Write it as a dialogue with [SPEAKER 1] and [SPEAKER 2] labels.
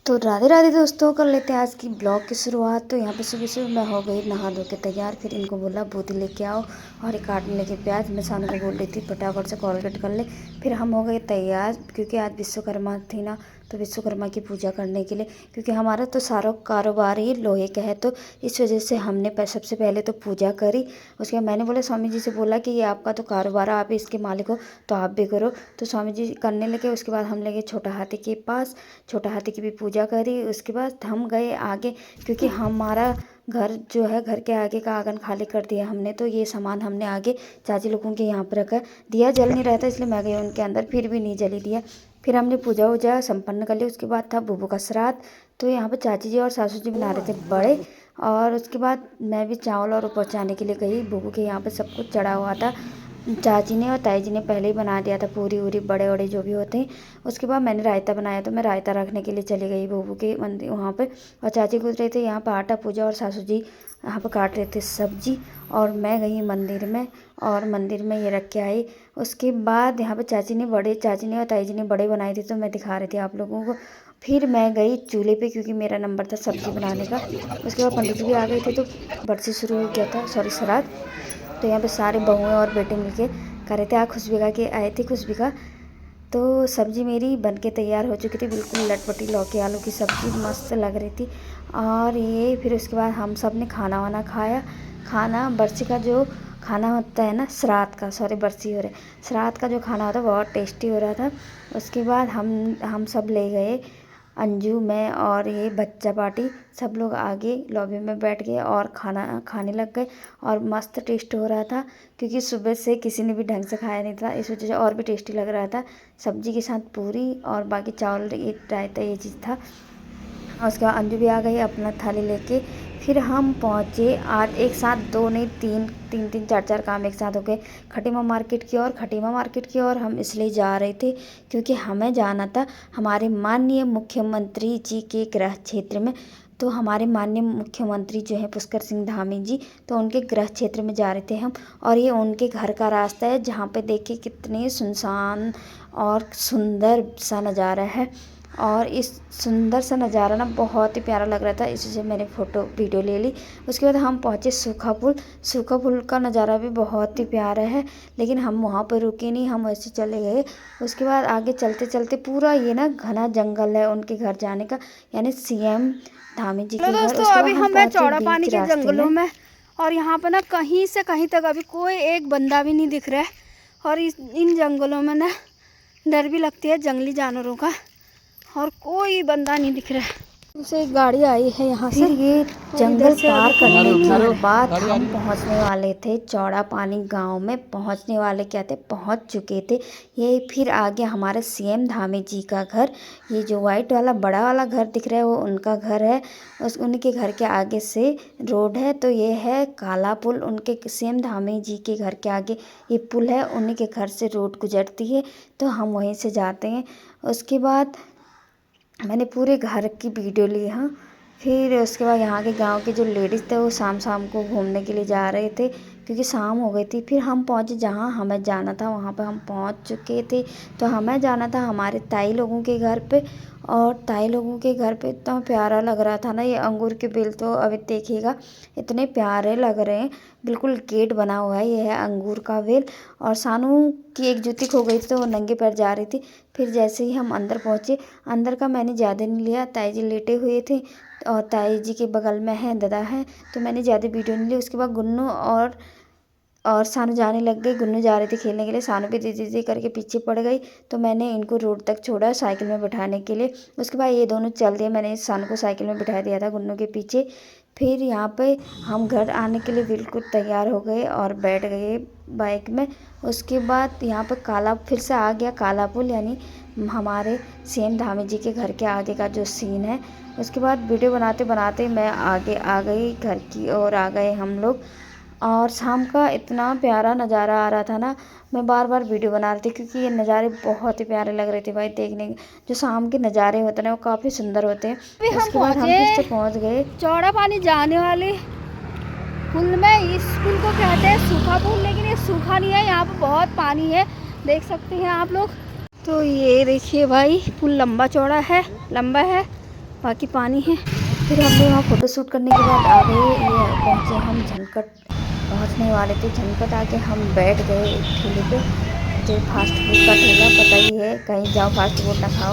[SPEAKER 1] तो राधे राधे दोस्तों, कर लेते हैं आज की ब्लॉग की शुरुआत। तो यहाँ पे सुबह सुबह मैं हो गई नहा धो के तैयार। फिर इनको बोला बूटी लेके आओ और एक काटने लगे प्याज। मैं सानू को बोल रही थी फटाफट से कोलगेट कर ले। फिर हम हो गए तैयार क्योंकि आज विश्वकर्मा थी ना, तो विश्वकर्मा की पूजा करने के लिए। क्योंकि हमारा तो सारा कारोबार ही लोहे का है, तो इस वजह से हमने सबसे पहले तो पूजा करी। उसके बाद मैंने बोला स्वामी जी से बोला कि ये आपका तो कारोबार है, आप ही इसके मालिक हो तो आप भी करो। तो स्वामी जी करने लगे। उसके बाद हम लगे छोटा हाथी के पास, छोटा हाथी की भी पूजा करी। उसके बाद हम गए आगे क्योंकि हमारा घर जो है, घर के आगे का आंगन खाली कर दिया हमने। तो ये सामान हमने आगे चाची लोगों के यहाँ पर रखा। दिया जल नहीं रहा था इसलिए मैं गई उनके अंदर, फिर भी नहीं जली दिया। फिर हमने पूजा वूजा संपन्न कर ली। उसके बाद था बुबू का श्राद्ध। तो यहाँ पर चाची जी और सासू जी बना रहे थे बड़े। और उसके बाद मैं भी चावल और पहुँचाने के लिए गई। बुबू के यहाँ पर सब कुछ चढ़ा हुआ था। चाची ने और ताई जी ने पहले ही बना दिया था, पूरी वूरी बड़े बड़े जो भी होते हैं। उसके बाद मैंने रायता बनाया, तो मैं रायता रखने के लिए चली गई बुबू के मंदिर वहाँ पे। और चाची गुजर रहे थे यहाँ पर आटा पूजा, और सासू जी यहाँ पर काट रहे थे सब्जी। और मैं गई मंदिर में और मंदिर में ये रख के आई। उसके बाद यहाँ पर चाची ने और ताई जी ने बड़े बनाए थे, तो मैं दिखा रही थी आप लोगों को। फिर मैं गई चूल्हे पे क्योंकि मेरा नंबर था सब्जी बनाने का। उसके बाद पंडित जी भी आ गए थे, तो बरसी शुरू हो गया था, सॉरी श्राद्ध। तो यहाँ पे सारे बहुएं और बेटे मिलके कर रहे थे। खुशबिका के आए थे, खुशबिका। तो सब्ज़ी मेरी बन के तैयार हो चुकी थी, बिल्कुल लटपटी लौकी आलू की सब्ज़ी मस्त लग रही थी। और ये फिर उसके बाद हम सब ने खाना वाना खाया। खाना बरसी का जो खाना होता है ना, श्राद्ध का, सॉरी बरसी हो रहा है, श्राद्ध का जो खाना होता है बहुत टेस्टी हो रहा था। उसके बाद हम सब ले गए, अंजू मैं और ये बच्चा पार्टी सब लोग आगे लॉबी में बैठ गए और खाना खाने लग गए। और मस्त टेस्ट हो रहा था क्योंकि सुबह से किसी ने भी ढंग से खाया नहीं था, इस वजह से और भी टेस्टी लग रहा था। सब्जी के साथ पूरी और बाकी चावल, ये रायता, ये चीज़ था। और उसके बाद अंजू भी आ गई अपना थाली लेके। फिर हम पहुँचे आज एक साथ, दो नहीं तीन चार चार काम एक साथ हो गए। खटीमा मार्केट की ओर हम इसलिए जा रहे थे क्योंकि हमें जाना था हमारे माननीय मुख्यमंत्री जी के गृह क्षेत्र में। तो हमारे माननीय मुख्यमंत्री जो हैं पुष्कर सिंह धामी जी, तो उनके गृह क्षेत्र में जा रहे थे हम। और ये उनके घर का रास्ता है जहाँ पे देखिए कितने सुनसान और सुंदर सा नज़ारा है। और इस सुंदर सा नज़ारा ना बहुत ही प्यारा लग रहा था, इससे मैंने फ़ोटो वीडियो ले ली। उसके बाद हम पहुँचे सूखा पुल का नज़ारा भी बहुत ही प्यारा है, लेकिन हम वहाँ पर रुके नहीं, हम वैसे चले गए। उसके बाद आगे चलते चलते पूरा ये ना घना जंगल है उनके घर जाने का, यानी सीएम धामी जी के घर।
[SPEAKER 2] दोस्तों
[SPEAKER 1] उसके बाद
[SPEAKER 2] अभी
[SPEAKER 1] हम
[SPEAKER 2] मैं
[SPEAKER 1] पहुँचे
[SPEAKER 2] चौड़ा पानी
[SPEAKER 1] बीच
[SPEAKER 2] के
[SPEAKER 1] रास्ते
[SPEAKER 2] जंगलों
[SPEAKER 1] में।
[SPEAKER 2] में, और यहाँ पर ना कहीं से कहीं तक अभी कोई एक बंदा भी नहीं दिख रहा है। और इन जंगलों में ना डर भी लगती है जंगली जानवरों का, और कोई बंदा नहीं दिख रहा है। उसे एक गाड़ी आई है यहाँ से।
[SPEAKER 1] फिर ये
[SPEAKER 2] और
[SPEAKER 1] जंगल
[SPEAKER 2] इधर से
[SPEAKER 1] पार
[SPEAKER 2] अभी कोई
[SPEAKER 1] करने
[SPEAKER 2] नहीं आ
[SPEAKER 1] के
[SPEAKER 2] रहा है।
[SPEAKER 1] बाद हम पहुंचने वाले थे चौड़ा पानी गांव में। पहुंचने वाले क्या थे, पहुंच चुके थे। ये फिर आगे हमारे सीएम धामी जी का घर, ये जो वाइट वाला बड़ा वाला घर दिख रहा है वो उनका घर है। उनके घर के आगे से रोड है। तो ये है काला पुल, उनके सीएम धामी जी के घर के आगे ये पुल है, उन्हीं के घर से रोड गुजरती है, तो हम वहीं से जाते हैं। उसके बाद मैंने पूरे घर की वीडियो ली। हाँ, फिर उसके बाद यहाँ के गांव के जो लेडीज़ थे वो शाम शाम को घूमने के लिए जा रहे थे क्योंकि शाम हो गई थी। फिर हम पहुँचे जहाँ हमें जाना था, वहाँ पे हम पहुँच चुके थे। तो हमें जाना था हमारे ताई लोगों के घर पे। और ताई लोगों के घर पे इतना प्यारा लग रहा था ना, ये अंगूर के बेल तो अभी देखिएगा इतने प्यारे लग रहे हैं। बिल्कुल गेट बना हुआ है, ये है अंगूर का बेल। और सानू की एक जूती खो गई थी तो वो नंगे पैर जा रही थी। फिर जैसे ही हम अंदर पहुँचे, अंदर का मैंने ज़्यादा नहीं लिया, ताई जी लेटे हुए थे और ताई जी के बगल में है दादा है, तो मैंने ज़्यादा वीडियो नहीं ली। उसके बाद गुन्नू और सानू जाने लग गई। गुन्नू जा रही थी खेलने के लिए, सानू भी दीदी करके पीछे पड़ गई। तो मैंने इनको रोड तक छोड़ा साइकिल में बैठाने के लिए। उसके बाद ये दोनों चल दिए, मैंने सानू को साइकिल में बिठा दिया था गुन्नू के पीछे। फिर यहाँ पे हम घर आने के लिए बिल्कुल तैयार हो गए और बैठ गए बाइक में। उसके बाद यहाँ पर फिर से आ गया काला पुल, यानी हमारे सीएम धामी जी के घर के आगे का जो सीन है। उसके बाद वीडियो बनाते बनाते मैं आगे आ गई, घर की ओर आ गए हम लोग। और शाम का इतना प्यारा नज़ारा आ रहा था ना, मैं बार बार वीडियो बना रही थी क्योंकि ये नज़ारे बहुत ही प्यारे लग रहे थे भाई देखने। जो शाम के नज़ारे होते हैं ना वो काफ़ी सुंदर होते हैं। उसके बाद हम फिर से पहुँच गए
[SPEAKER 2] चौड़ा पानी जाने वाले पुल में। इस पुल को कहते हैं सूखा पुल, लेकिन ये सूखा नहीं है, यहाँ पर बहुत पानी है, देख सकते हैं आप लोग। तो ये देखिए भाई, पुल लंबा चौड़ा है, लंबा है। बाकी पानी है।
[SPEAKER 1] फिर हमने वहाँ फ़ोटो शूट करने के बाद आ गए, ये पहुँचे हम झनकट, पहुँचने वाले थे झनकट। आके हम बैठ गए एक ठेले पे, जो फास्ट फूड का ठेला, पता ही है कहीं जाओ फास्ट फूड ना खाओ।